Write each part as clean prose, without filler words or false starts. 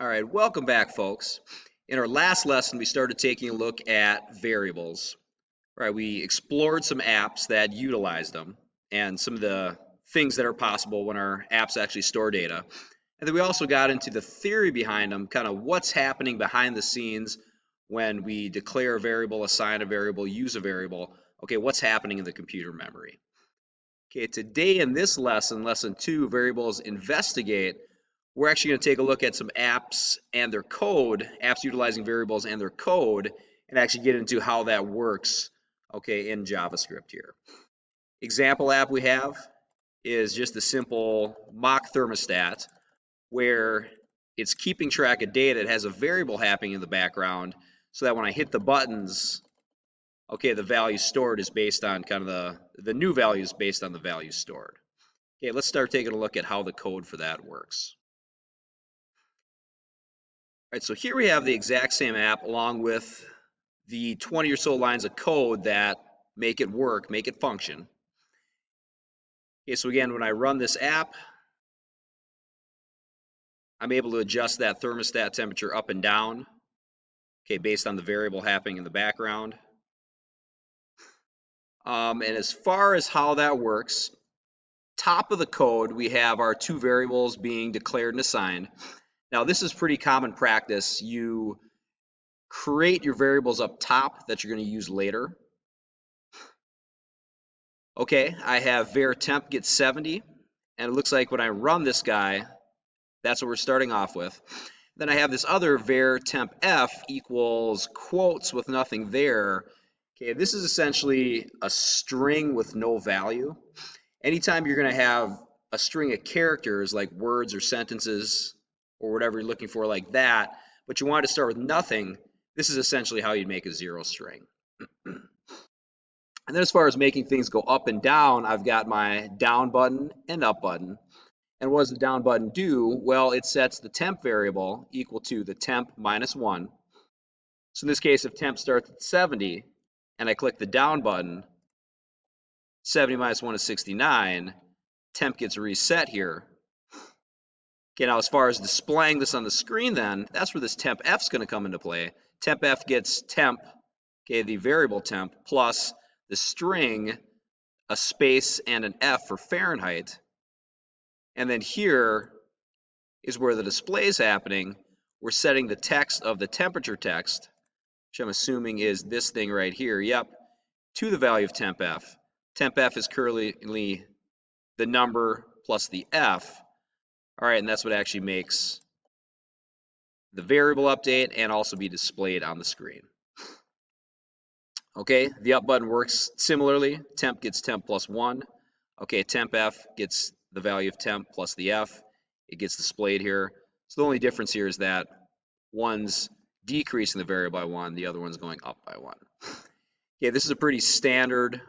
All right, welcome back, folks. In our last lesson, we started taking a look at variables. All right, we explored some apps that utilized them and some of the things that are possible when our apps actually store data. And then we also got into the theory behind them, kind of what's happening behind the scenes when we declare a variable, assign a variable, use a variable. Okay, what's happening in the computer memory? Okay, today in this lesson, lesson 2, variables investigate, we're actually going to take a look at some apps and their code, apps utilizing variables and their code, and actually get into how that works, okay, in JavaScript here. Example app we have is just a simple mock thermostat where it's keeping track of data. It has a variable happening in the background so that when I hit the buttons, okay, the value stored is based on kind of the new values based on the values stored. Okay, let's start taking a look at how the code for that works. All right, so here we have the exact same app along with the 20 or so lines of code that make it work, make it function. Okay, so again, when I run this app, I'm able to adjust that thermostat temperature up and down, okay, based on the variable happening in the background. And as far as how that works, top of the code, we have our two variables being declared and assigned. Now, this is pretty common practice. You create your variables up top that you're going to use later. Okay, I have var temp get 70, and it looks like when I run this guy, that's what we're starting off with. Then I have this other var temp f equals quotes with nothing there. Okay, this is essentially a string with no value. Anytime you're going to have a string of characters like words or sentences or whatever you're looking for like that, but you want to start with nothing, this is essentially how you'd make a zero string. And then as far as making things go up and down, I've got my down button and up button. And what does the down button do? Well, it sets the temp variable equal to the temp minus 1. So in this case, if temp starts at 70 and I click the down button, 70 minus 1 is 69, temp gets reset here. Okay, now as far as displaying this on the screen then, that's where this temp f is going to come into play. Temp f gets temp, okay, the variable temp, plus the string, a space, and an f for Fahrenheit. And then here is where the display is happening. We're setting the text of the temperature text, which I'm assuming is this thing right here, yep, to the value of temp f. Temp f is currently the number plus the f. All right, and that's what actually makes the variable update and also be displayed on the screen. Okay, the up button works similarly. Temp gets temp plus 1. Okay, temp f gets the value of temp plus the f. It gets displayed here. So the only difference here is that one's decreasing the variable by 1, the other one's going up by 1. Okay, this is a pretty standard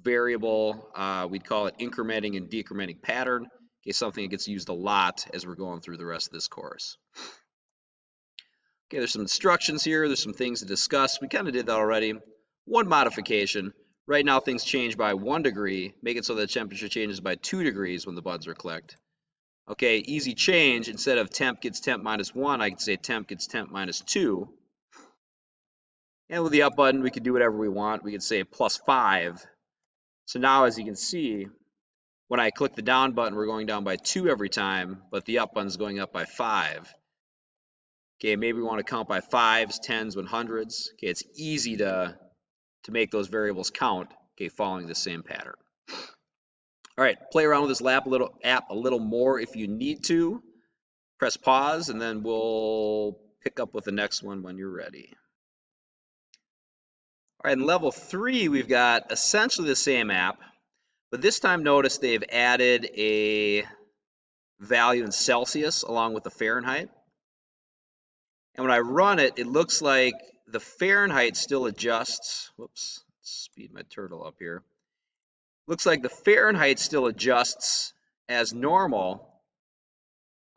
variable. We'd call it incrementing and decrementing pattern. Okay, something that gets used a lot as we're going through the rest of this course. Okay, there's some instructions here. There's some things to discuss. We kind of did that already. One modification. Right now, things change by 1 degree. Make it so that the temperature changes by 2 degrees when the buttons are clicked. Okay, easy change. Instead of temp gets temp minus 1, I can say temp gets temp minus 2. And with the up button, we can do whatever we want. We can say plus 5. So now, as you can see, when I click the down button, we're going down by 2 every time, but the up button is going up by 5. Okay, maybe we want to count by 5s, 10s, and 100s. Okay, it's easy to make those variables count, okay, following the same pattern. All right, play around with this app a little more if you need to. Press pause, and then we'll pick up with the next one when you're ready. All right, in level 3, we've got essentially the same app, but this time notice they've added a value in Celsius along with the Fahrenheit. And when I run it, it looks like the Fahrenheit still adjusts. Whoops, speed my turtle up here. Looks like the Fahrenheit still adjusts as normal.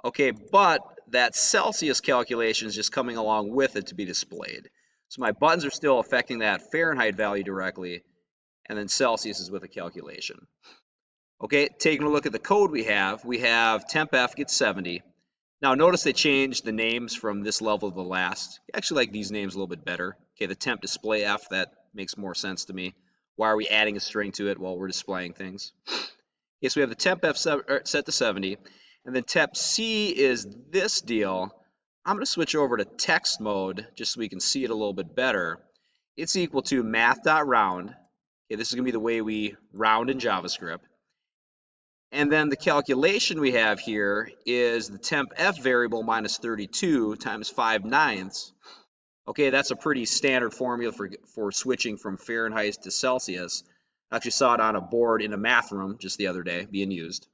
Okay, but that Celsius calculation is just coming along with it to be displayed. So my buttons are still affecting that Fahrenheit value directly, and then Celsius is with a calculation. Okay, taking a look at the code we have temp f gets 70. Now notice they changed the names from this level to the last. I actually like these names a little bit better. Okay, the temp display F, that makes more sense to me. Why are we adding a string to it while we're displaying things? Okay, so we have the temp F set to 70, and then temp C is this deal. I'm going to switch over to text mode just so we can see it a little bit better. It's equal to math.round. Okay, this is going to be the way we round in JavaScript. And then the calculation we have here is the temp F variable minus 32 times 5/9. Okay, that's a pretty standard formula for switching from Fahrenheit to Celsius. I actually saw it on a board in a math room just the other day being used.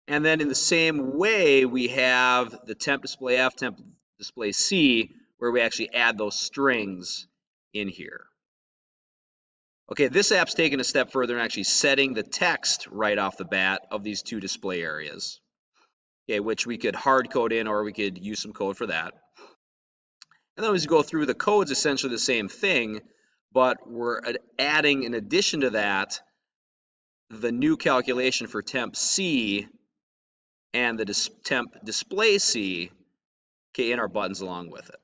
And then in the same way, we have the temp display F, temp display C, where we actually add those strings in here. Okay, this app's taken a step further and actually setting the text right off the bat of these two display areas. Okay, which we could hard code in or we could use some code for that. And then as you go through, the code's essentially the same thing, but we're adding, in addition to that, the new calculation for temp C and the temp display C, okay, in our buttons along with it.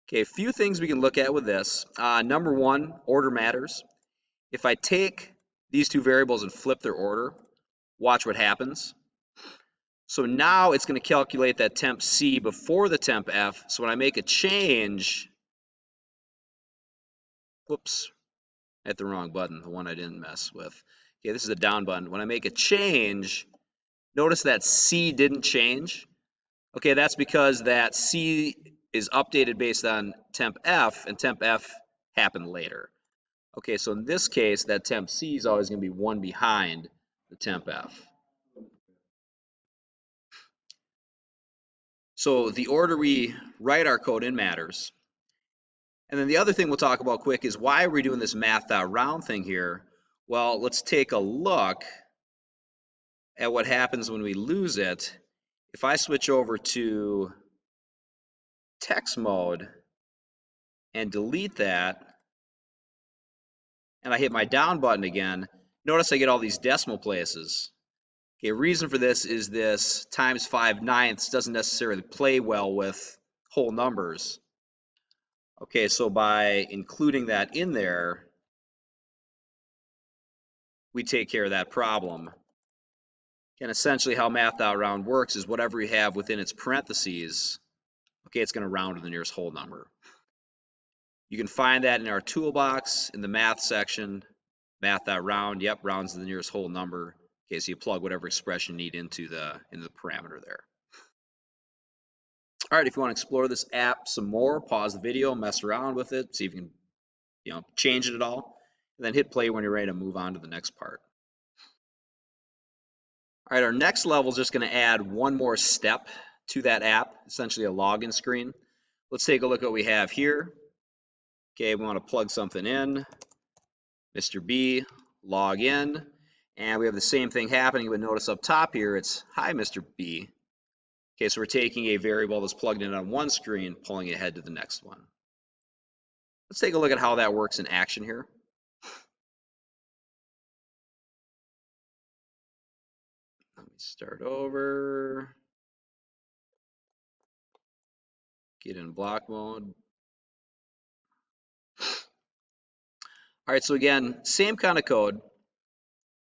Okay, a few things we can look at with this. Number one, order matters. If I take these two variables and flip their order, watch what happens. So now it's going to calculate that temp C before the temp F. So when I make a change, whoops, I hit the wrong button, the one I didn't mess with. Okay, this is the down button. When I make a change, notice that C didn't change. Okay, that's because that C is updated based on temp F, and temp F happened later. Okay, so in this case, that temp C is always going to be one behind the temp F. So the order we write our code in matters. And then the other thing we'll talk about quick is why are we doing this math.round thing here? Well, let's take a look at what happens when we lose it. If I switch over to text mode and delete that, and I hit my down button again, notice I get all these decimal places. Okay, reason for this is this times 5/9 doesn't necessarily play well with whole numbers. Okay, so by including that in there, we take care of that problem. And essentially how math.round works is whatever you have within its parentheses, okay, it's going to round to the nearest whole number. You can find that in our toolbox in the math section, math.round, yep, rounds to the nearest whole number. Okay, so you plug whatever expression you need into the parameter there. All right, if you want to explore this app some more, pause the video, mess around with it, see if you can, change it at all, and then hit play when you're ready to move on to the next part. All right, our next level is just going to add one more step to that app, essentially a login screen. Let's take a look at what we have here. Okay, we want to plug something in, Mr. B, log in, and we have the same thing happening, but notice up top here, it's hi, Mr. B. Okay, so we're taking a variable that's plugged in on one screen, pulling it ahead to the next one. Let's take a look at how that works in action here. Let me start over. Get in block mode. All right, so again, same kind of code.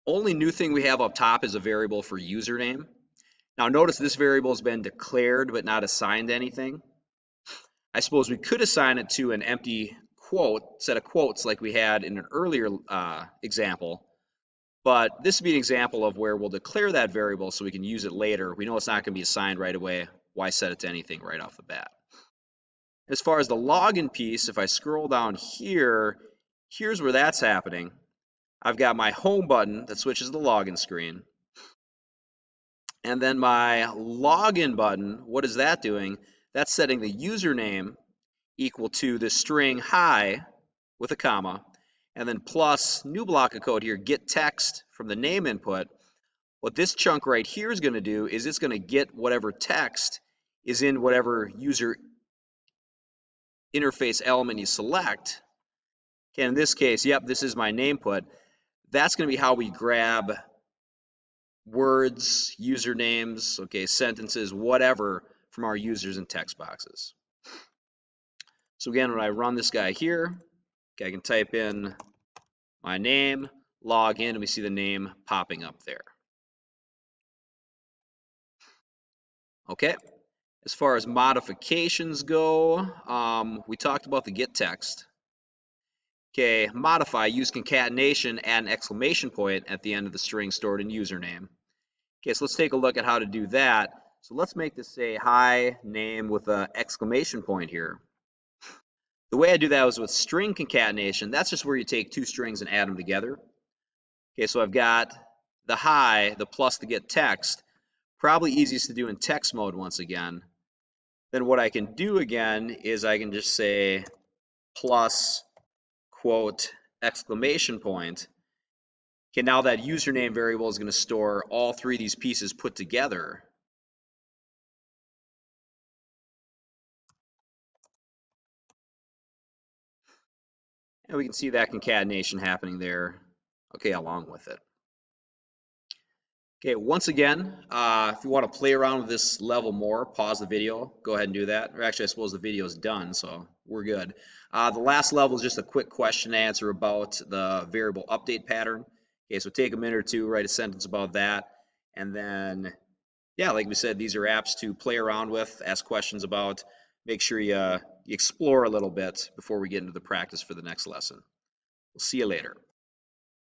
Only new thing we have up top is a variable for username. Now notice this variable has been declared but not assigned to anything. I suppose we could assign it to an empty quote, set of quotes like we had in an earlier example. But this would be an example of where we'll declare that variable so we can use it later. We know it's not going to be assigned right away. Why set it to anything right off the bat? As far as the login piece, if I scroll down here, here's where that's happening. I've got my home button that switches the login screen. And then my login button, what is that doing? That's setting the username equal to the string hi with a comma, and then plus new block of code here, get text from the name input. What this chunk right here is going to do is it's going to get whatever text is in whatever user interface element you select. Okay, in this case, yep, this is my name put. That's going to be how we grab words, usernames, okay, sentences, whatever from our users and text boxes. So again, when I run this guy here, okay, I can type in my name, log in, and we see the name popping up there. Okay, as far as modifications go, we talked about the get text. Okay, modify, use concatenation, add an exclamation point at the end of the string stored in username. Okay, so let's take a look at how to do that. So let's make this say hi name with an exclamation point here. The way I do that was with string concatenation. That's just where you take two strings and add them together. Okay, so I've got the hi, the plus the get text, probably easiest to do in text mode once again. Then what I can do again is I can just say plus quote exclamation point. Okay, now that username variable is going to store all three of these pieces put together. And we can see that concatenation happening there, okay, along with it. Okay, once again, if you want to play around with this level more, pause the video, go ahead and do that. Or actually, I suppose the video is done, so we're good. The last level is just a quick question and answer about the variable update pattern. Okay, so take a minute or two, write a sentence about that. And then, yeah, like we said, these are apps to play around with, ask questions about, make sure you explore a little bit before we get into the practice for the next lesson. We'll see you later.